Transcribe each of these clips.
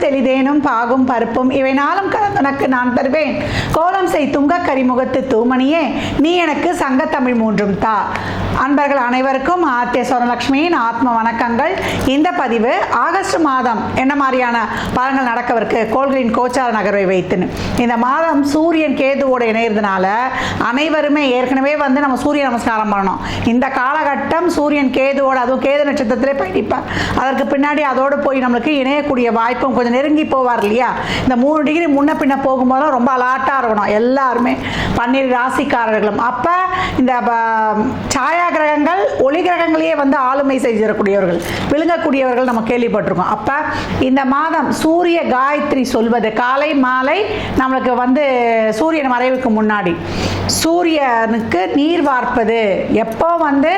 தெளிதேனும் பாகும் பருப்பும் இவை நாளும் கலந்துனக்கு நான் தருவேன். கோலம் செய் துங்க கரிமுகத்து தூமணியே நீ எனக்கு சங்கத்தமிழ் மூன்றும் தா. அன்பர்கள் அனைவருக்கும் ஆர்த்திய சுவர்ணலட்சுமியின் ஆத்ம வணக்கங்கள். இந்த பதிவு ஆகஸ்ட் மாதம் என்ன மாதிரியான பலன்கள் நடக்கவிருக்கு கோள்களின் கோச்சார நகர்வை வைத்துன்னு. இந்த மாதம் சூரியன் கேதுவோட இணையறதுனால அனைவருமே ஏற்கனவே வந்து நம்ம சூரிய நமஸ்காரம் பண்ணணும். இந்த காலகட்டம் சூரியன் கேதுவோட, அதுவும் கேது நட்சத்திரத்திலே பயணிப்பார். அதற்கு பின்னாடி அதோடு போய் நம்மளுக்கு இணையக்கூடிய வாய்ப்பும் கொஞ்சம் நெருங்கி போவார் இல்லையா. இந்த 3 டிகிரி முன்ன பின்ன போகும்போது ரொம்ப அலாட்டாக இருக்கணும் எல்லாருமே, 12 ராசிக்காரர்களும். அப்போ இந்த சாயா கிரகங்கள் ஒளி கிரகங்களையே வந்து ஆளுமை செய்திடக்கூடியவர்கள், விழுங்கக்கூடியவர்கள் நம்ம கேள்விப்பட்டிருக்கோம். அப்போ இந்த மாதம் சூரிய காயத்ரி சொல்வது காலை மாலை நம்மளுக்கு வந்து சூரியன் மறைவுக்கு முன்னாடி சூரியனுக்கு நீர் வார்ப்பது எப்போ வந்து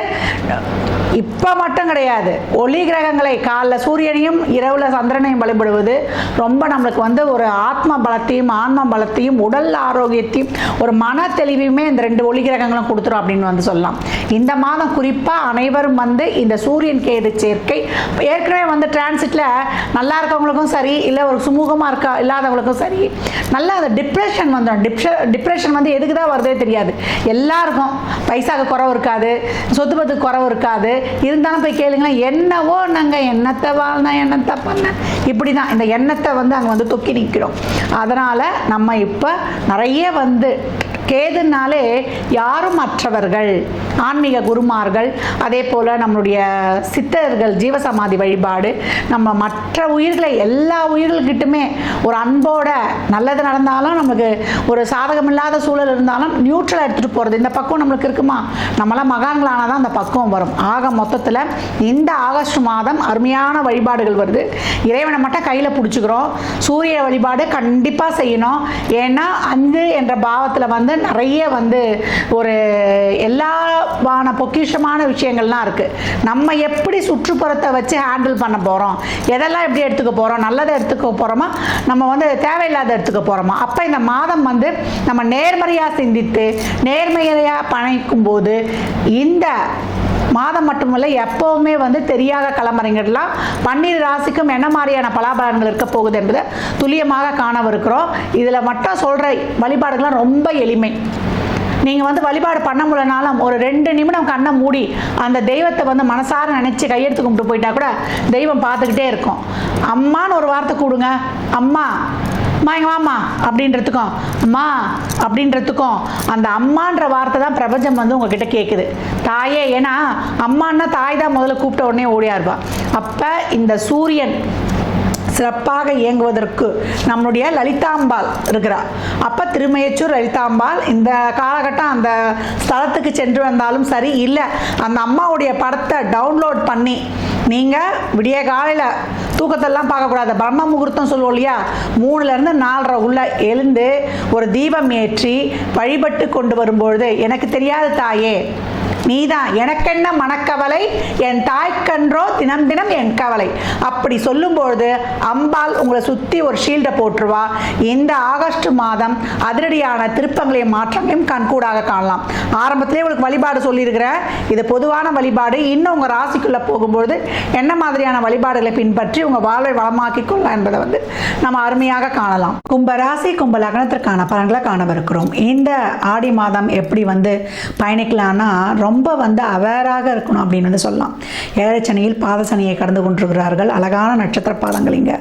இப்போ மட்டும் கிடையாது, ஒளி கிரகங்களை காலைல சூரியனையும் இரவுல சந்திரனையும் வழிபடுவது ரொம்ப நம்மளுக்கு வந்து ஒரு ஆத்ம பலத்தையும் ஆன்ம பலத்தையும் உடல் ஆரோக்கியத்தையும் ஒரு மன தெளிவையுமே இந்த 2 ஒளி கிரகங்களும் கொடுத்துரும் அப்படின்னு வந்து சொல்லலாம். இந்த மாதம் குறிப்பாக அனைவரும் வந்து இந்த சூரியன் கேது சேர்க்கை ஏற்கனவே வந்து டிரான்சிட்ல நல்லா இருக்கவங்களுக்கும் சரி, இல்லை ஒரு சுமூகமாக இல்லாதவங்களுக்கும் சரி, நல்லா அந்த டிப்ரெஷன் வந்துடும். டிப்ரெஷன் வந்து எதுக்கு தான் வருதே தெரியாது. எல்லாருக்கும் பைசாவுக்கு குறவு இருக்காது, சொத்து பத்துக்கு குறவு இருக்காது. இருந்தாலும் போய் கேளுங்களேன், என்னவோ நாங்கள் எண்ணத்தை வாழ்ந்தா எண்ணத்தை பண்ண இப்படி தான் இந்த எண்ணத்தை வந்து அங்கே வந்து தொக்கி நிற்கிறோம். அதனால் நம்ம இப்போ நிறைய வந்து கேதுனாலே யாரும் மற்றவர்கள் ஆன்மீக குருமார்கள், அதே போல் நம்மளுடைய சித்தர்கள் ஜீவசமாதி வழிபாடு, நம்ம மற்ற உயிர்களை எல்லா உயிர்கள்கிட்டுமே ஒரு அன்போட நல்லது நடந்தாலும் நமக்கு ஒரு சாதகமில்லாத சூழல் இருந்தாலும் நியூட்ரல் எடுத்துகிட்டு போகிறது இந்த பக்குவம் நம்மளுக்கு இருக்குமா. நம்மளாம் மகான்களானால் தான் அந்த பக்குவம் வரும். ஆக மொத்தத்தில் இந்த ஆகஸ்ட் மாதம் அருமையான வழிபாடுகள் வருது. இறைவனை மட்டும் கையில் பிடிச்சிக்கிறோம். சூரிய வழிபாடு கண்டிப்பாக செய்யணும். ஏன்னா 5 என்ற பாவத்தில் வந்து நிறைய வந்து ஒரு எல்லாவான பொக்கிஷமான விஷயங்கள்லாம் இருக்குது. நம்ம எப்படி சுற்றுப்புறத்தை வச்சு ஹேண்டில் பண்ண போகிறோம், எதெல்லாம் எப்படி எடுத்துக்க போகிறோம், நல்லதை எடுத்துக்க போகிறோமா, நம்ம வந்து தேவையில்லாத எடுத்துக்க போகிறோமா. அப்போ இந்த மாதம் வந்து நம்ம நேர்மறையாக சிந்தித்து நேர்மையாக பணிக்கும் போது இந்த மாதம் மட்டுமல்ல எப்போவுமே வந்து தெரியாத களமறைங்கள்லாம் 12 ராசிக்கும் என்ன மாதிரியான பலாபலன்கள் இருக்க போகுது என்பதை துல்லியமாக காணவிருக்கிறோம். இதில் மட்டும் சொல்கிற வழிபாடுகள்லாம் ரொம்ப எளிமை. நீங்கள் வந்து வழிபாடு பண்ண முடியலனாலும் ஒரு 2 நிமிடம் கண்ணை மூடி அந்த தெய்வத்தை வந்து மனசார நினச்சி கையெடுத்து கும்பிட்டு போயிட்டா கூட தெய்வம் பார்த்துக்கிட்டே இருக்கும். அம்மான்னு ஒரு வார்த்தை கூடுங்க, அம்மா அம்மா எங்க வாம்மா அப்படின்றதுக்கும் அம்மா அப்படின்றதுக்கும் அந்த அம்மான்ற வார்த்தை தான் பிரபஞ்சம் வந்து உங்ககிட்ட கேட்குது. தாயே, ஏன்னா அம்மான்னா தாய் தான் முதல்ல கூப்பிட்ட உடனே ஓடியா இருப்பா. அப்போ இந்த சூரியன் சிறப்பாக இயங்குவதற்கு நம்மளுடைய லலிதாம்பாள் இருக்கிறார். அப்போ திருமயச்சூர் லலிதாம்பாள் இந்த காலகட்டம் அந்த ஸ்தலத்துக்கு சென்று வந்தாலும் சரி, இல்லை அந்த அம்மாவுடைய படத்தை டவுன்லோட் பண்ணி நீங்கள் விடிய காலையில் தூக்கத்தெல்லாம் பார்க்கக்கூடாது, பிரம்ம முகூர்த்தம் சொல்லுவோம் இல்லையா, 3லேருந்து 4:30 உள்ள எழுந்து ஒரு தீபம் ஏற்றி வழிபட்டு கொண்டு வரும்பொழுது எனக்கு தெரியாத தாயே நீதான், எனக்கென்ன மனக்கவலை, என் தாய்க்கன்றோ தினம் தினம் என் கவலை அப்படி சொல்லும்பொழுது அம்பாள் உங்களை சுற்றி ஒரு ஷீல்டை போட்டுருவா. இந்த ஆகஸ்ட் மாதம் அதிரடியான திருப்பங்களையும் மாற்றங்களையும் கண்கூடாக காணலாம். ஆரம்பத்திலே உங்களுக்கு வழிபாடு சொல்லியிருக்கிறேன், இது பொதுவான வழிபாடு. இன்னும் உங்கள் ராசிக்குள்ளே போகும்பொழுது என்ன மாதிரியான வழிபாடுகளை பின்பற்றி உங்கள் வாழ்வை வளமாக்கி கொள்ளலாம் என்பதை வந்து நம்ம அருமையாக காணலாம். கும்பராசி கும்ப லக்னத்திற்கான பலன்களை காணவிருக்கிறோம். இந்த ஆடி மாதம் எப்படி வந்து பயணிக்கலான்னா ரொம்ப வந்து அவேராக இருக்கணும் அப்படின்னு வந்து சொல்லலாம். 7 சனியில் பாத சனியை கடந்து கொண்டிருக்கிறார்கள். அழகான நட்சத்திர பாதங்கள் இங்கே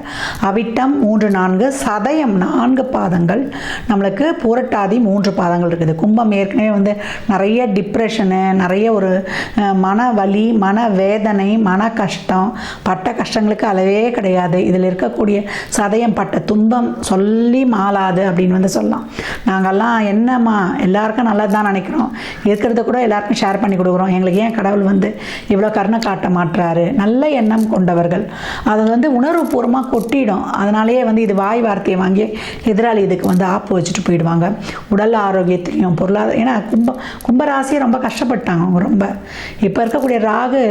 அவிட்டம் 3, 4, சதயம் 4 பாதங்கள், நம்மளுக்கு பூரட்டாதி 3 பாதங்கள் இருக்குது. கும்பம் ஏற்கனவே வந்து நிறைய டிப்ரெஷனு, நிறைய ஒரு மன வலி, மன வேதனை, மன கஷ்டம், பட்ட கஷ்டங்களுக்கு அளவே கிடையாது. இதில் இருக்கக்கூடிய சதயம் பட்ட துன்பம் சொல்லி மாளாது அப்படின்னு வந்து சொல்லலாம். நாங்கள்லாம் என்னம்மா எல்லாருக்கும் நல்லது தான் நினைக்கிறோம், இருக்கிறத கூட எல்லாருக்கும் ஷேர் பண்ணி கொடுக்குறோம், எங்களுக்கு ஏன் கடவுள் வந்து இவ்வளோ கருணை காட்ட மாட்டுறாரு. நல்ல எண்ணம் கொண்டவர்கள் அது வந்து உணர்வுபூர்வமாக கொட்டிடும். அதனாலேயே வந்து இது வாய் வார்த்தையை வாங்கி எதிராளி இதுக்கு வந்து ஆப்பு வச்சுட்டு போயிடுவாங்க. உடல் ஆரோக்கியத்தையும் பொருளாதாரம், ஏன்னா கும்பராசியை ரொம்ப கஷ்டப்பட்டாங்க அவங்க. ரொம்ப இப்போ இருக்கக்கூடிய ராகு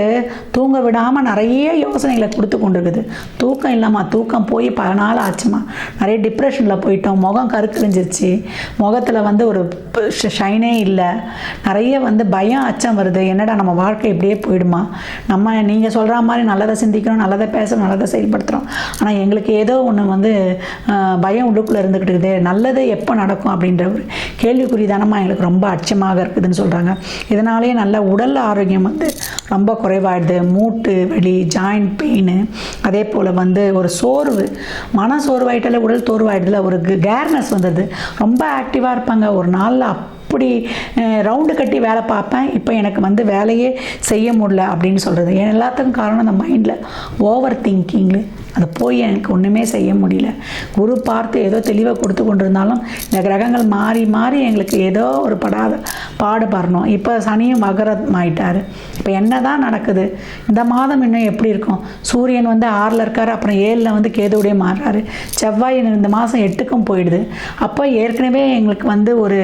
தூங்க விடாமல் நிறைய யோசனைகளை கொடுத்து கொண்டு இருக்குது. தூக்கம் இல்லாமல் தூக்கம் போய் பல நாள் ஆச்சுமா, நிறைய டிப்ரெஷனில் போயிட்டோம், முகம் கருக்கிழிஞ்சிருச்சு, முகத்தில் வந்து ஒரு ஷைனே இல்லை, நிறைய வந்து பயம் அச்சம் வருது. என்னடா நம்ம வாழ்க்கை இப்படியே போயிடுமா, நம்ம நீங்கள் சொல்கிற மாதிரி நல்லதை சிந்திக்கிறோம், நல்லதை பேசுகிறோம், நல்லதை செயல்படுத்துகிறோம், ஆனால் எங்களுக்கு ஏதோ ஒன்று வந்து பயம் உள்ளுக்குள்ளே இருந்துக்கிட்டு இருக்குது, நல்லது எப்போ நடக்கும் அப்படின்ற ஒரு கேள்விக்குறி தானமாக எங்களுக்கு ரொம்ப அச்சமாக இருக்குதுன்னு சொல்கிறாங்க. இதனாலேயே நல்ல உடல் ஆரோக்கியம் வந்து ரொம்ப குறைவாயிடுது. மூட்டு வலி, ஜாயிண்ட் பெயின், அதே போல் வந்து ஒரு சோர்வு, மன சோர்வாயிட்டாலே உடல் சோர்வாயிடுதுல, ஒரு கேர்னஸ் வந்துடுது. ரொம்ப ஆக்டிவாக இருப்பாங்க, ஒரு நாளில் அப்படி ரவுண்டு கட்டி வேலை பார்ப்பேன், இப்போ எனக்கு வந்து வேலையே செய்ய முடியல அப்படின்னு சொல்கிறது. எல்லாத்துக்கும் காரணம் அந்த மைண்டில் ஓவர் திங்கிங்கு, அது போய் எனக்கு ஒன்றுமே செய்ய முடியல. குரு பார்த்து ஏதோ தெளிவை கொடுத்து கொண்டிருந்தாலும் இந்த கிரகங்கள் மாறி மாறி எங்களுக்கு ஏதோ ஒரு பாடுபடணும். இப்போ சனியும் மகரம் ஆயிட்டார். இப்போ என்ன தான் நடக்குது, இந்த மாதம் இன்னும் எப்படி இருக்கும்? சூரியன் வந்து 6ல் இருக்கார், அப்புறம் 7ல் வந்து கேதுவுடைய மாறுறாரு. செவ்வாய் இந்த மாதம் 8க்கும் போயிடுது. அப்போ ஏற்கனவே எங்களுக்கு வந்து ஒரு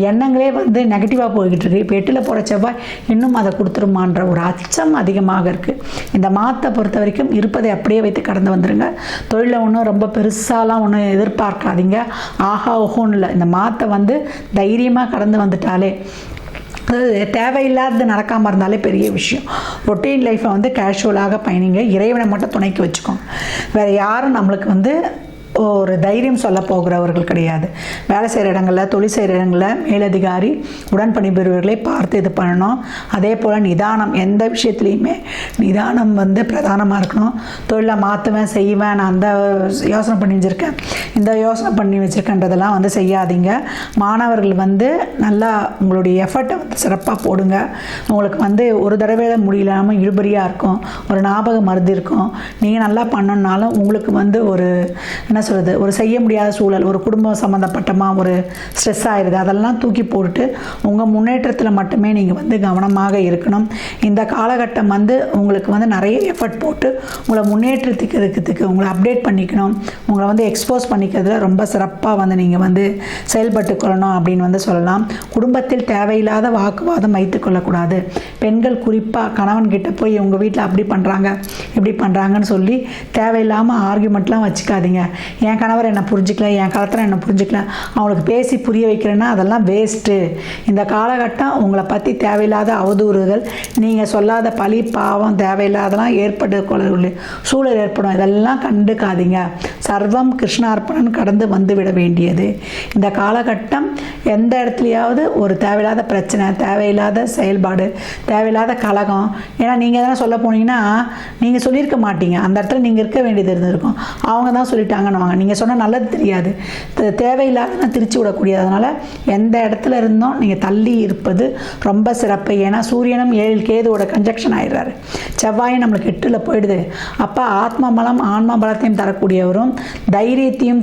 எண்ணங்களே வந்து நெகட்டிவாக போய்கிட்டு இருக்கு. இப்போ 8ல் போகிற செவ்வாய் இன்னும் அதை கொடுத்துருமான்ற ஒரு அச்சம் அதிகமாக இருக்குது. இந்த மாதத்தை பொறுத்த வரைக்கும் இருப்பதை அப்படியே வைத்து கடந்து வந்துடுங்க. தொழிலில் ஒன்றும் ரொம்ப பெருசாலாம் ஒன்றும் எதிர்பார்க்காதீங்க. ஆஹா ஓஹோன்னு இல்லை, இந்த மாதத்தை வந்து தைரியமாக கடந்து வந்துட்டாலே, அதாவது தேவையில்லாதது நடக்காமல் இருந்தாலே பெரிய விஷயம். ரொட்டீன் லைஃப்பை வந்து கேஷுவலாக பயணிங்க. இறைவனை மட்டும் துணைக்கு வச்சுக்கோங்க. வேறு யாரும் நம்மளுக்கு வந்து ஒரு தைரியம் சொல்ல போகிறவர்கள் கிடையாது. வேலை செய்கிற இடங்களில், தொழில் செய்கிற இடங்களில் மேலதிகாரி உடன்பணிபுரிவர்களை பார்த்து இது பண்ணணும். அதே போல் நிதானம், எந்த விஷயத்துலையுமே நிதானம் வந்து பிரதானமாக இருக்கணும். தொழிலை மாற்றுவேன் செய்வேன், நான் அந்த யோசனை பண்ணி வச்சுருக்கேன், இந்த யோசனை பண்ணி வச்சுருக்கேன்றதெல்லாம் வந்து செய்யாதீங்க. மாணவர்கள் வந்து நல்லா உங்களுடைய எஃபர்ட்டை வந்து சிறப்பாக போடுங்க. உங்களுக்கு வந்து ஒரு தடவை முடியலாமல் இழுபறியாக இருக்கும், ஒரு ஞாபக மருதி இருக்கும். நீங்கள் நல்லா பண்ணணுன்னாலும் உங்களுக்கு வந்து ஒரு என்ன சொல்கிறது, ஒரு செய்ய முடியாத சூழல், ஒரு குடும்பம் சம்மந்தப்பட்டமாக ஒரு ஸ்ட்ரெஸ் ஆகிடுது. அதெல்லாம் தூக்கி போட்டு உங்கள் முன்னேற்றத்தில் மட்டுமே நீங்கள் வந்து கவனமாக இருக்கணும். இந்த காலகட்டம் வந்து உங்களுக்கு வந்து நிறைய எஃபர்ட் போட்டு உங்களை முன்னேற்றத்துக்கு இருக்கிறதுக்கு உங்களை அப்டேட் பண்ணிக்கணும், உங்களை வந்து எக்ஸ்போஸ் பண்ணிக்கிறதுல ரொம்ப சிறப்பாக வந்து நீங்கள் வந்து செயல்பட்டு கொள்ளணும் அப்படின்னு வந்து சொல்லலாம். குடும்பத்தில் தேவையில்லாத வாக்குவாதம் வைத்து கொள்ளக்கூடாது. பெண்கள் குறிப்பாக கணவன்கிட்ட போய் உங்கள் வீட்டில் அப்படி பண்ணுறாங்க இப்படி பண்ணுறாங்கன்னு சொல்லி தேவையில்லாமல் ஆர்கியூமெண்ட்லாம் வச்சுக்காதீங்க. என் கணவர் என்னை புரிஞ்சிக்கல, என் காலத்தில் என்னை புரிஞ்சிக்கல, அவங்களுக்கு பேசி புரிய வைக்கிறேன்னா அதெல்லாம் வேஸ்ட்டு. இந்த காலகட்டம் உங்களை பற்றி தேவையில்லாத அவதூறுகள், நீங்கள் சொல்லாத பழி பாவம் தேவையில்லாதெல்லாம் ஏற்பட்டு சூழல் ஏற்படும். இதெல்லாம் கண்டுக்காதீங்க. சர்வம் கிருஷ்ணார்ப்பணன் கடந்து வந்து விட வேண்டியது. இந்த காலகட்டம் எந்த இடத்துலையாவது ஒரு தேவையில்லாத பிரச்சனை, தேவையில்லாத செயல்பாடு, தேவையில்லாத கலகம், ஏன்னா நீங்கள் எதனா சொல்ல போனீங்கன்னா நீங்கள் சொல்லியிருக்க மாட்டீங்க, அந்த இடத்துல நீங்கள் இருக்க வேண்டியது இருந்திருக்கும், அவங்க தான் சொல்லிட்டாங்கன்னு வாங்க, நீங்கள் சொன்னால் நல்லது தெரியாது, தேவையில்லாத திருச்சி விடக்கூடியது. அதனால் எந்த இடத்துல இருந்தோம் நீங்கள் தள்ளி இருப்பது ரொம்ப சிறப்பு. ஏன்னா சூரியனும் 7 கேதுவோட கன்ஜக்ஷன் ஆயிடுறாரு, செவ்வாயும் நம்மளுக்கு 8ல் போயிடுது. அப்போ ஆத்ம பலம் ஆன்ம பலத்தையும் தரக்கூடியவரும், தைரியத்தையும்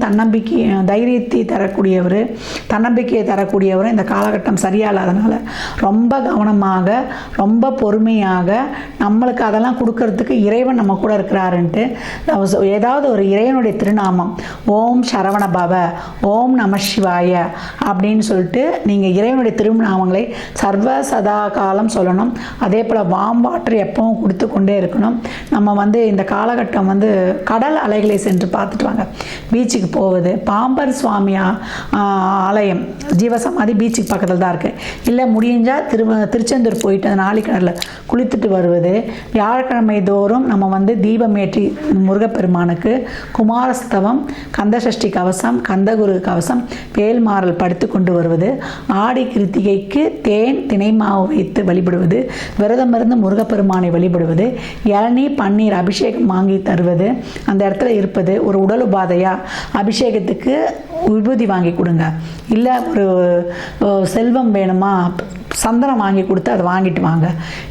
தைரியத்தை தரக்கூடியவர், தன்னம்பிக்கையை தரக்கூடியவரும் இந்த காலகட்டம் சரியா இல்லாதனால ரொம்ப கவனமாக, ரொம்ப பொறுமையாக, நம்மளுக்கு அதெல்லாம் கொடுக்கறதுக்கு இறைவன் நம்ம கூட இருக்கிறாருன்ட்டு ஏதாவது ஒரு இறைவனுடைய திருநாமம், ஓம் சரவண பவ, ஓம் நம சிவாய அப்படின்னு சொல்லிட்டு நீங்கள் இறைவனுடைய திருநாமங்களை சர்வ சதா காலம் சொல்லணும். அதே போல் வாம் வாட்டர் எப்பவும் கொடுத்து கொண்டே இருக்கணும். நம்ம வந்து இந்த காலகட்டம் வந்து கடல் அலைகளை சென்று பார்த்துட்டு வாங்க. பீச்சுக்கு போவது, பாம்பர் சுவாமி ஆலயம் ஜீவசமாதி பீச்சுக்கு பக்கத்தில் தான் இருக்குது. இல்லை முடிஞ்சால் திருச்செந்தூர் போயிட்டு அந்த நாளிக்கிணறில் குளித்துட்டு வருவது. வியாழக்கிழமை தோறும் நம்ம வந்து தீபமேற்றி முருகப்பெருமானுக்கு குமாரஸ்தவம், கந்தசஷ்டி கவசம், கந்தகுரு கவசம், வேல்மாறல் படுத்து கொண்டு வருவது. ஆடி கிருத்திகைக்கு தேன் தினை மாவு வைத்து வழிபடுவது. விரதம் இருந்து முருகப்பெருமானை வழிபடுவது. இளநீ பன்னீர் அபிஷேகம் வாங்கி தருவது. அந்த இடத்துல இருப்பது. ஒரு உடல் உபாதையா அபிஷேகத்துக்கு விபூதி வாங்கி கொடுங்க. இல்லை ஒரு செல்வம் வேணுமா, சந்தனம் வாங்கி கொடுத்து அதை வாங்கிட்டு வாங்க.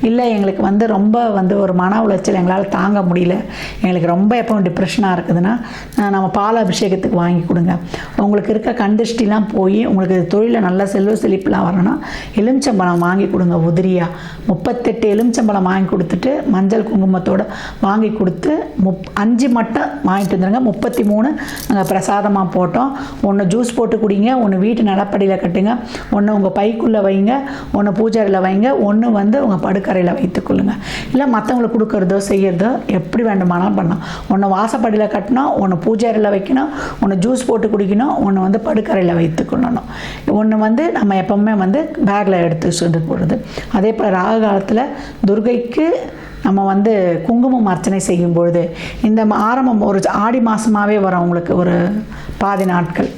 இல்லை எங்களுக்கு வந்து ரொம்ப வந்து ஒரு மன உளைச்சல் எங்களால் தாங்க முடியல, எங்களுக்கு ரொம்ப எப்போ டிப்ரெஷனாக இருக்குதுன்னா நம்ம பால் அபிஷேகத்துக்கு வாங்கி கொடுங்க. உங்களுக்கு இருக்க கண்திஷ்டிலாம் போய் உங்களுக்கு தொழிலில் நல்ல செல்வ செழிப்புலாம் வரணும்னா எலுமிச்சம்பழம் வாங்கி கொடுங்க. உதிரியாக 38 எலுமிச்சம்பழம் வாங்கி கொடுத்துட்டு மஞ்சள் குங்குமத்தோடு வாங்கி கொடுத்து 5 மட்டும் வாங்கிட்டு வந்துடுங்க. 33 நாங்கள் பிரசாதமாக போட்டோம். ஒன்று ஜூஸ் போட்டு குடிங்க, ஒன்று வீட்டு நடப்படியில் கட்டுங்க, ஒன்று உங்கள் பைக்குள்ளே வைங்க, ஒன்று பூஜை அறையில் வைங்க, ஒன்று வந்து உங்கள் படுக்கறையில் வைத்துக்கொள்ளுங்க. இல்லை மற்றவங்களுக்கு கொடுக்குறதோ செய்கிறதோ எப்படி வேண்டுமானாலும் பண்ணலாம். ஒன்று வாசப்படியில் கட்டணும், ஒன்று பூஜை அறையில் வைக்கணும், ஒன்று ஜூஸ் போட்டு குடிக்கணும், ஒன்று வந்து படுக்கறையில் வைத்துக்கொள்ளணும். ஒன்று வந்து நம்ம எப்போவுமே வந்து பேக்கில் எடுத்து சென்று போடுறது. அதே போல் ராகு காலத்தில் துர்கைக்கு நம்ம வந்து குங்குமம் அர்ச்சனை செய்யும் பொழுது இந்த ஆரம்பம் ஒரு ஆடி மாதமாகவே வரும் உங்களுக்கு ஒரு பாதி நாட்கள்.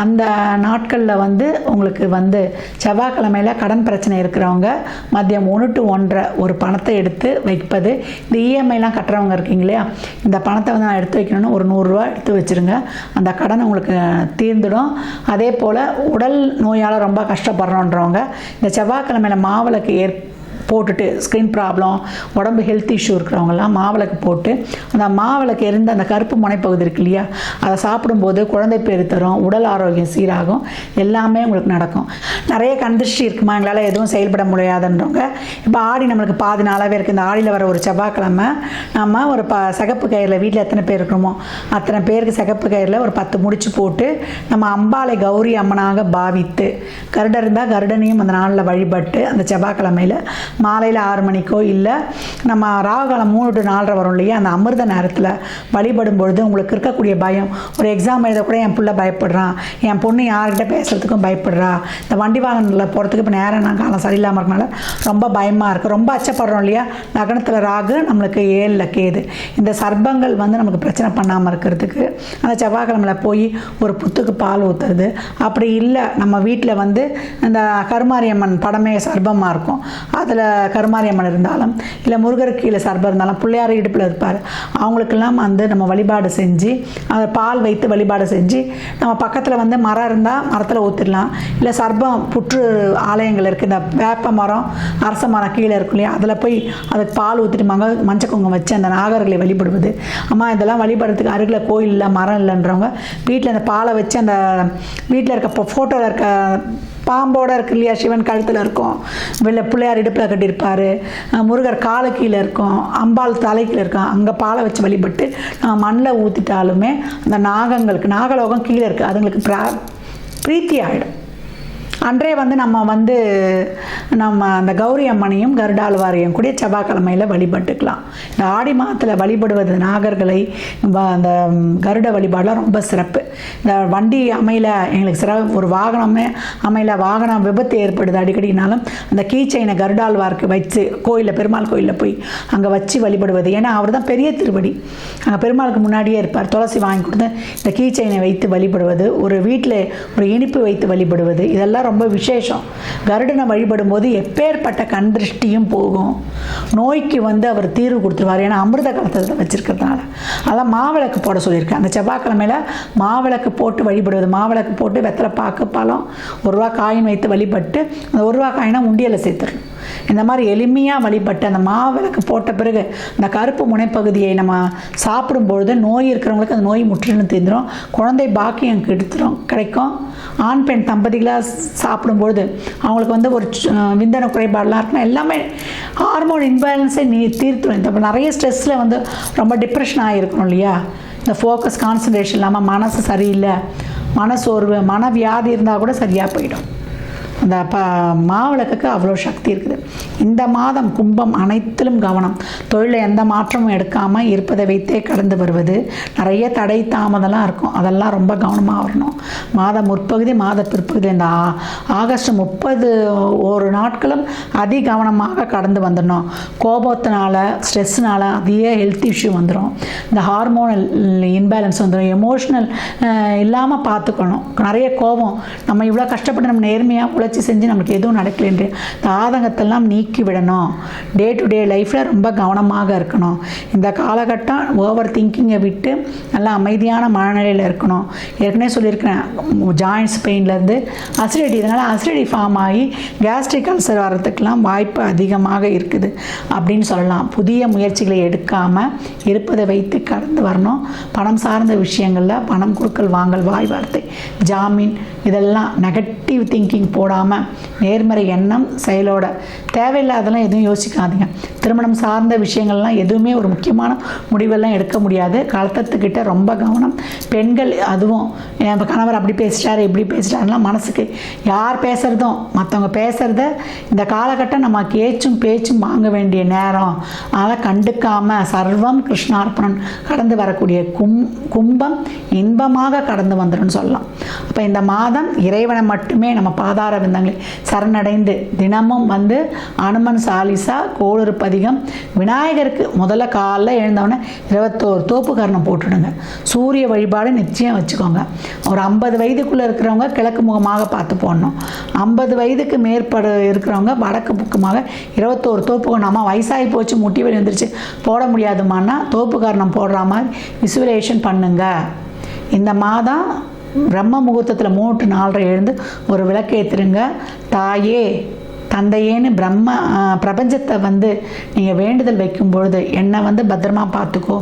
அந்த நாட்களில் வந்து உங்களுக்கு வந்து செவ்வாய்க்கிழமையில் கடன் பிரச்சனை இருக்கிறவங்க மதியம் 1 to 1:30 ஒரு பணத்தை எடுத்து வைப்பது. இந்த இஎம்ஐலாம் கட்டுறவங்க இருக்கீங்க இல்லையா, இந்த பணத்தை வந்து நான் எடுத்து வைக்கணும்னு ஒரு 100 ரூபா எடுத்து வச்சுருங்க. அந்த கடன் உங்களுக்கு தீர்ந்துடும். அதே போல் உடல் நோயால் ரொம்ப கஷ்டப்படுறோன்றவங்க இந்த செவ்வாய்க்கிழமையில் மாவிளக்கு போட்டுட்டு ஸ்கின் ப்ராப்ளம், உடம்பு ஹெல்த் இஷ்யூ இருக்கிறவங்கலாம் மாவிளக்கு போட்டு அந்த மாவிளக்கு எரிந்த அந்த கருப்பு முனைப்பகுதி இருக்கு இல்லையா, அதை சாப்பிடும்போது குழந்தை பேறு தரும், உடல் ஆரோக்கியம் சீராகும், எல்லாமே உங்களுக்கு நடக்கும். நிறைய கண்திருஷ்டி இருக்குமா, எங்களால் எதுவும் செயல்பட முடியாதுன்றவங்க இப்போ ஆடி நம்மளுக்கு பாதி நாளாகவே இருக்குது. இந்த ஆடியில் வர ஒரு செவ்வாய்க்கிழமை நம்ம ஒரு சிகப்பு கயிறில் வீட்டில் எத்தனை பேர் இருக்கிறோமோ அத்தனை பேருக்கு சிகப்பு கயிறில் ஒரு 10 முடிச்சு போட்டு நம்ம அம்பாளை கௌரி அம்மனாக பாவித்து கருடன் இருந்தால் கருடனையும் அந்த நாளில் வழிபட்டு அந்த செவ்வாய்க்கிழமையில் மாலையில் 6 மணிக்கோ இல்லை நம்ம ராகுகாலம் 3 to 4:30 வரும் இல்லையா, அந்த அமிர்த நேரத்தில் வழிபடும் பொழுது உங்களுக்கு இருக்கக்கூடிய பயம், ஒரு எக்ஸாம் எழுத கூட என் பிள்ளை பயப்படுறான், என் பொண்ணு யார்கிட்ட பேசுகிறதுக்கும் பயப்படுறா, இந்த வண்டி வாகனத்தில் போகிறதுக்கு இப்போ நேரம் நான் காலம் சரியில்லாமல் இருக்கனால ரொம்ப பயமாக இருக்குது, ரொம்ப அச்சப்படுறோம் இல்லையா. லக்னத்தில் ராகு, நம்மளுக்கு 7ல் கேது. இந்த சர்ப்பங்கள் வந்து நமக்கு பிரச்சனை பண்ணாமல் இருக்கிறதுக்கு அந்த செவ்வாய்க்கிழமையில் போய் ஒரு புத்துக்கு பால் ஊற்றுறது. அப்படி இல்லை நம்ம வீட்டில் வந்து இந்த கருமாரியம்மன் படமே சர்ப்பமாக இருக்கும், அதில் கருமாரியம்மன் இருந்தாலும் இல்லை முருகருக்கு கீழே சர்ப்பம் இருந்தாலும் பிள்ளையார் இடுப்பில் இருப்பார், அவங்களுக்கெல்லாம் வந்து நம்ம வழிபாடு செஞ்சு அதை பால் வைத்து வழிபாடு செஞ்சு நம்ம பக்கத்தில் வந்து மரம் இருந்தால் மரத்தில் ஊற்றிடலாம். இல்லை சர்ப்பம் புற்று ஆலயங்கள் இருக்குது, இந்த வேப்ப மரம் அரச மரம் கீழே இருக்கும் இல்லையா, அதில் போய் அதுக்கு பால் ஊற்றிட்டு மஞ்சள் குங்குமம் வச்சு அந்த நாகர்களை வழிபடுவது. அம்மா இதெல்லாம் வழிபடுறதுக்கு அருகில் கோயில் இல்லை மரம் இல்லைன்றவங்க வீட்டில் அந்த பாலை வச்சு அந்த வீட்டில் இருக்க ஃபோட்டோவில் இருக்க பாம்போடு இருக்கு இல்லையா, சிவன் கழுத்தில் இருக்கும், பிள்ளையார் இடுப்பில் கட்டியிருப்பார், முருகர் காலு கீழே இருக்கும், அம்பாள் தலை கீழே இருக்கும், அங்கே பாலை வச்சு வழிபட்டு நம்ம மண்ணில் ஊற்றிட்டாலுமே அந்த நாகங்களுக்கு நாகலோகம் கீழே இருக்குது, அதுங்களுக்கு பிரீத்தி ஆகிடும். அன்றே வந்து நம்ம அந்த கௌரி அம்மனையும் கருடாழ்வாரையும் கூட செவ்வாய்க்கிழமையில் வழிபட்டுக்கலாம். இந்த ஆடி மாதத்தில் வழிபடுவது நாகர்களை அந்த கருட வழிபாடெலாம் ரொம்ப சிறப்பு. இந்த வண்டி அமையல எங்களுக்கு சிறப்பு, ஒரு வாகனமே அமையல, வாகனம் விபத்து ஏற்படுது அடிக்கடினாலும் அந்த கீச்சைனை கருடாழ்வாருக்கு வச்சு கோயிலில் பெருமாள் கோயிலில் போய் அங்கே வச்சு வழிபடுவது. ஏன்னா அவர் தான் பெரிய திருவடி, அங்கே பெருமாளுக்கு முன்னாடியே இருப்பார். துளசி வாங்கி கொடுத்து இந்த கீச்சைனை வைத்து வழிபடுவது, ஒரு வீட்டில் ஒரு இனிப்பு வைத்து வழிபடுவது, இதெல்லாம் ரொம்ப விசேஷம். கருடனை வழிபடும் போது எப்பேற்பட்ட கண் திருஷ்டியும் போகும், நோய்க்கு வந்து அவர் தீர்வு கொடுத்துருவார். ஏன்னா அமிர்த காலத்தை வச்சிருக்கிறதுனால அதான் மாவிளக்கு போட சொல்லியிருக்கேன். அந்த செவ்வாய்க்கிழமையில் மாவிளக்கு போட்டு வழிபடுவது, மாவிளக்கு போட்டு வெத்தலை பாக்கு பழம் 1 ரூபா காயின் வைத்து வழிபட்டு அந்த 1 ரூபா காயினா உண்டியலை சேர்த்துடணும். இந்த மாதிரி எளிமையாக வழிபட்டு அந்த மாவிளக்கு போட்ட பிறகு அந்த கருப்பு முனைப்பகுதியை நம்ம சாப்பிடும்பொழுது நோய் இருக்கிறவங்களுக்கு அந்த நோய் முற்றிலும் தீர்ந்துடும், குழந்தை பாக்கியம் கிடைக்கும். ஆண் பெண் தம்பதிகளாக சாப்பிடும்பொழுது அவங்களுக்கு வந்து ஒரு விந்தணு குறைபாடெலாம் இருக்குன்னா எல்லாமே ஹார்மோன் இன்பேலன்ஸை தீர்த்துடும். இப்போ நிறைய ஸ்ட்ரெஸ்ஸில் வந்து ரொம்ப டிப்ரெஷன் ஆகிருக்கணும் இல்லையா, இந்த ஃபோக்கஸ் கான்சன்ட்ரேஷன் இல்லாமல் மனசு சரியில்லை, மனசோர்வு மனவியாதி இருந்தால் கூட சரியாக போயிடும். அந்த மாவிளக்குக்கு அவ்வளோ சக்தி இருக்குது. இந்த மாதம் கும்பம் அனைத்திலும் கவனம், தொழிலில் எந்த மாற்றமும் எடுக்காமல் இருப்பதை வைத்தே கடந்து வருவது. நிறைய தடை தாமதம்லாம் இருக்கும், அதெல்லாம் ரொம்ப கவனமாக வரணும். மாத முற்பகுதி மாத பிற்பகுதி இந்த ஆகஸ்ட் 30 ஒரு நாட்களும் அதி கவனமாக கடந்து வந்துடணும். கோபத்தினால ஸ்ட்ரெஸ்ஸுனால அதிக ஹெல்த் இஷ்யூ வந்துடும், இந்த ஹார்மோனல் இன்பேலன்ஸ் வந்துடும், எமோஷ்னல் இல்லாமல் பார்த்துக்கணும். நிறைய கோபம், நம்ம இவ்வளோ கஷ்டப்பட்டு நம்ம நேர்மையாக உழைச்சி செஞ்சு நமக்கு எதுவும் நடக்கலைன்ற இந்த ஆதங்கத்தெல்லாம் நீக்கி விடணும். டே டு டே லைஃப்பில் ரொம்ப கவனமாக இருக்கணும். இந்த காலகட்டம் ஓவர் திங்கிங்கை விட்டு நல்லா அமைதியான மனநிலையில் இருக்கணும். ஏற்கனவே சொல்லியிருக்கிறேன், ஜாயின்ட்ஸ் பெயின்லேருந்து அசிடிட்டி, இதனால் அசிடிட்டி ஃபார்ம் ஆகி கேஸ்ட்ரிக் அல்சர் வர்றதுக்கெலாம் வாய்ப்பு அதிகமாக இருக்குது அப்படின்னு சொல்லலாம். புதிய முயற்சிகளை எடுக்காமல் இருப்பதை வைத்து கடந்து வரணும். பணம் சார்ந்த விஷயங்களில் பணம் கொடுக்கல் வாங்கல், வாய் வார்த்தை, ஜாமீன், இதெல்லாம் நெகட்டிவ் திங்கிங் போடாமல் யோசிக்காமல் நேர்மறை எண்ணம் செயலோட தேவையில்லாதெல்லாம் எதுவும் யோசிக்காதீங்க. திருமணம் சார்ந்த விஷயங்கள்லாம் எதுவுமே ஒரு முக்கியமான முடிவெல்லாம் எடுக்க முடியாது. கலத்தத்துக்கிட்ட ரொம்ப கவனம். பெண்கள் அதுவும் என் கணவர் அப்படி பேசிட்டாரு இப்படி பேசிட்டாருலாம் மனசுக்கு யார் பேசுகிறதும் மற்றவங்க பேசுகிறத இந்த காலகட்டம் நமக்கு ஏச்சும் பேச்சும் வாங்க வேண்டிய நேரம். அதனால் கண்டுக்காமல் சர்வம் கிருஷ்ணார்ப்பணம் கடந்து வரக்கூடிய கும்பம் இன்பமாக கடந்து வந்துடும் சொல்லலாம். அப்போ இந்த மாதம் இறைவனை மட்டுமே நம்ம பாதார விந்தங்களை சரணடைந்து தினமும் அனுமன் சாலிசா கோளறு பதிகம் விநாயகருக்கு முதல்ல காலைல எழுந்தவொடனே 21 தோப்பு கரணம் போட்டுடுங்க. சூரிய வழிபாடு நிச்சயம் வச்சுக்கோங்க. ஒரு 50 வயதுக்குள்ளே இருக்கிறவங்க கிழக்கு முகமாக பார்த்து போடணும். 50 வயதுக்கு மேற்பட இருக்கிறவங்க வடக்கு பக்கமாக 21 தோப்பு கரணம். வயசாகி போச்சு முட்டி வலி வந்துருச்சு போட முடியாதுமானா தோப்பு கரணம் போடுற மாதிரி விசுவலேஷன் பண்ணுங்க. இந்த மாதம் பிரம்ம முகூர்த்தத்தில் 3 to 4:30 எழுந்து ஒரு விளக்கேற்றுருங்க. தாயே தந்தையேன்னு பிரபஞ்சத்தை நீங்கள் வேண்டுதல் வைக்கும் பொழுது என்னை பத்திரமா பார்த்துக்கோ,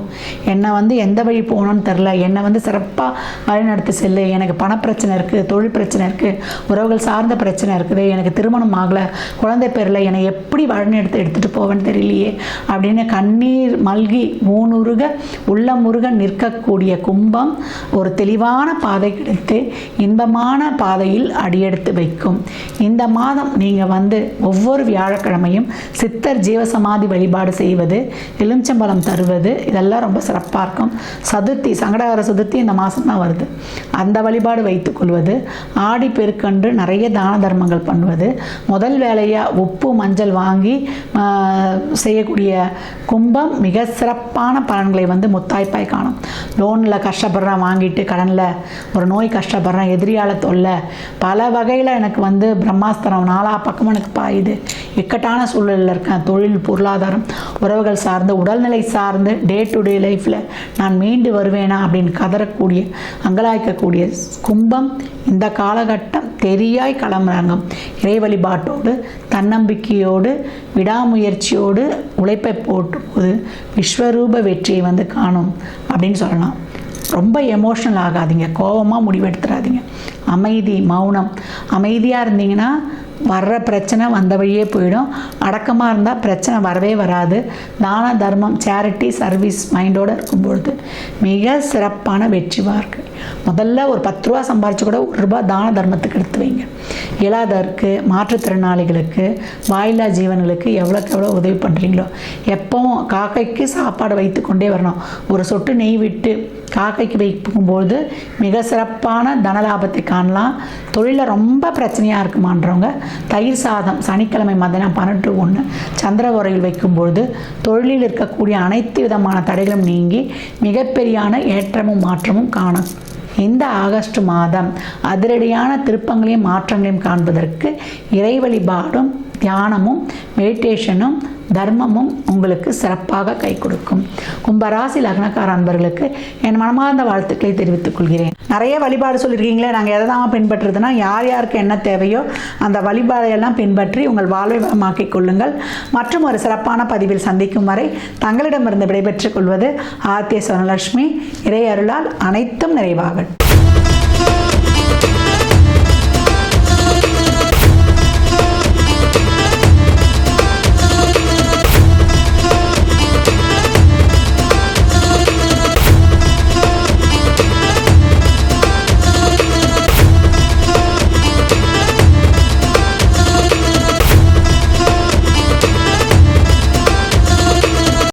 என்னை எந்த வழி போகணும்னு தெரில, என்னை சிறப்பாக வழிநடத்தி செல்லு, எனக்கு பணப்பிரச்சனை இருக்குது, தொழில் பிரச்சனை இருக்குது, உறவுகள் சார்ந்த பிரச்சனை இருக்குது, எனக்கு திருமணம் ஆகலை, குழந்தை பேரில், என்னை எப்படி வழிநடத்தி எடுத்துகிட்டு போவேன்னு தெரியலையே அப்படின்னு கண்ணீர் மல்கி ஊனுருக உள்ளமுருக நிற்கக்கூடிய கும்பம் ஒரு தெளிவான பாதை கிடைத்து இன்பமான பாதையில் அடியெடுத்து வைக்கும். இந்த மாதம் நீங்கள் ஒவ்வொரு வியாழக்கிழமையும் சித்தர் ஜீவசமாதி வழிபாடு செய்வது, எலுமிச்சம்பழம் தருவது, இதெல்லாம் ரொம்ப சிறப்பாக இருக்கும். சதுர்த்தி சங்கடகர சதுர்த்தி இந்த மாதம் தான் வருது, அந்த வழிபாடு வைத்துக் கொள்வது, ஆடி பெருக்கன்று நிறைய தான தர்மங்கள் பண்ணுவது, முதல் வேலையாக உப்பு மஞ்சள் வாங்கி செய்யக்கூடிய கும்பம் மிக சிறப்பான பலன்களை முத்தாய்ப்பாய் காணும். லோனில் கஷ்டப்படுறேன், வாங்கிட்டு கடனில் ஒரு நோய் கஷ்டப்படுறேன், எதிரியால் தொல்லை, பல வகையில் எனக்கு பிரம்மாஸ்திரம் 4 பக்கமும் எனக்கு பாயுது, இக்கட்டான சூழலில் இருக்கேன், தொழில் பொருளாதாரம் உறவுகள் சார்ந்து உடல்நிலை சார்ந்து டே டு டே லைஃப்பில் நான் மீண்டு வருவேனா அப்படின்னு கதறக்கூடிய அங்கலாய்க்கக்கூடிய கும்பம் இந்த காலகட்டம் தெரியாய் களமிறங்கும். இறை வழிபாட்டோடு தன்னம்பிக்கையோடு விடாமுயற்சியோடு உழைப்பை போட்டும்போது விஸ்வரூப வெற்றியை காணும் அப்படின்னு சொல்லலாம். ரொம்ப எமோஷ்னல் ஆகாதீங்க, கோபமாக முடிவெடுத்துடாதீங்க. அமைதி மௌனம், அமைதியாக இருந்தீங்கன்னா வர்ற பிரச்சனை வந்த வழியே போயிடும். அடக்கமாக இருந்தால் பிரச்சனை வரவே வராது. தான தர்மம் சேரிட்டி சர்வீஸ் மைண்டோடு இருக்கும்பொழுது மிக சிறப்பான வெற்றி வாழ்க்கை. முதல்ல ஒரு 10 ரூபா சம்பாரித்து கூட 1 ரூபா தான தர்மத்துக்கு எடுத்து வைங்க. இயலாதவருக்கு, மாற்றுத்திறனாளிகளுக்கு, வாயில்லா ஜீவன்களுக்கு எவ்வளோக்கு எவ்வளோ உதவி பண்ணுறீங்களோ, எப்பவும் காக்கைக்கு சாப்பாடு வைத்து கொண்டே வரணும். ஒரு சொட்டு நெய் விட்டு காக்கைக்கு வைக்கும்போது மிக சிறப்பான தனலாபத்தை காணலாம். தொழிலில் ரொம்ப பிரச்சனையாக இருக்குமான்றவங்க தயிர் சாதம் சனிக்கிழமை மதியம் 12 to 1 சந்திர உரையில் வைக்கும்பொழுது தொழிலில் இருக்கக்கூடிய அனைத்து விதமான தடைகளும் நீங்கி மிகப்பெரியான ஏற்றமும் மாற்றமும் காணும். இந்த ஆகஸ்ட் மாதம் அதிரடியான திருப்பங்களையும் மாற்றங்களையும் காண்பதற்கு இறை வழிபாடும் தியானமும் மெடிடேஷனும் தர்மமும் உங்களுக்கு சிறப்பாக கை கொடுக்கும். கும்பராசி லக்னக்கார அன்பர்களுக்கு என் மனமார்ந்த வாழ்த்துக்களை தெரிவித்துக் கொள்கிறேன். நிறைய வழிபாடு சொல்லியிருக்கீங்களே, நாங்கள் எதை தான் பின்பற்றுறதுன்னா யார் யாருக்கு என்ன தேவையோ அந்த வழிபாடையெல்லாம் பின்பற்றி உங்கள் வாழ்வை வளமாக்கிக் கொள்ளுங்கள். மற்றும் ஒரு சிறப்பான பதிவில் சந்திக்கும் வரை தங்களிடமிருந்து விடைபெற்றுக் கொள்வது ஆர்த்திய சொர்ணலட்சுமி. இறை அருளால் அனைத்தும் நிறைவாகட்டும்.